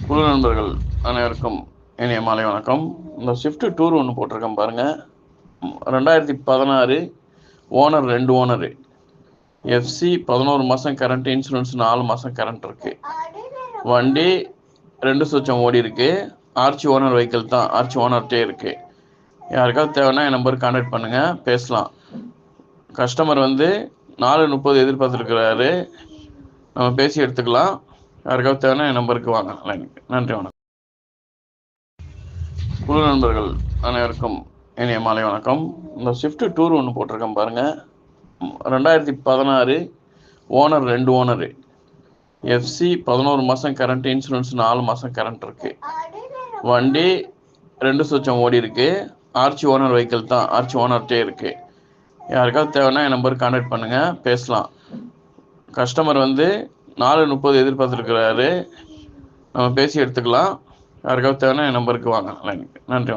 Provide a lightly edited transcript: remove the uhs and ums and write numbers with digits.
குழு நண்பர்கள் அனைவருக்கும் இனிய மாலை வணக்கம். இந்த ஷிஃப்ட் டூர் ஒன்று போட்டிருக்கேன் பாருங்கள். 2016 ஓனர் 2 ஓனரு, எஃப்சி 11 மாதம் கரண்ட், இன்சூரன்ஸ் 4 மாதம் கரண்ட் இருக்குது. வண்டி 2 சுச்சம் ஓடி இருக்கு. ஆர்ச்சி ஓனர் வெஹிக்கிள் தான், ஆர்ச்சி ஓனர்கிட்டே இருக்குது. யாருக்காவது தேவைன்னா என் நம்பருக்கு கான்டாக்ட் பண்ணுங்கள், பேசலாம். கஸ்டமர் 4:30 எதிர்பார்த்துருக்கிறாரு, நம்ம பேசி எடுத்துக்கலாம். யாருக்காவது தேவைன்னா என் நம்பருக்கு வாங்க. நன்றி, வணக்கம். குழு நண்பர்கள் அனைவருக்கும் இனிய மாலை வணக்கம். இந்த ஷிஃப்ட் டூர் ஒன்று போட்டிருக்கேன் பாருங்கள். 2016 ஓனர் 2 ஓனரு, எஃப்சி 11 மாதம் கரண்ட், இன்சூரன்ஸ் 4 மாதம் கரண்ட் இருக்குது. வண்டி 2 சுச்சம் ஓடி இருக்கு. ஆர்ச்சி ஓனர் வெஹிக்கிள் தான், ஆர்ச்சி ஓனர்கிட்டே இருக்குது. யாருக்காவது தேவைன்னா என் நம்பருக்கு கான்டாக்ட் பண்ணுங்கள், பேசலாம். கஸ்டமர் 4:30 எதிர்பார்த்துருக்கிறாரு, நம்ம பேசி எடுத்துக்கலாம். யாருக்காவது தேவைன்னா என் நம்பருக்கு வாங்க. நன்றி, வணக்கம்.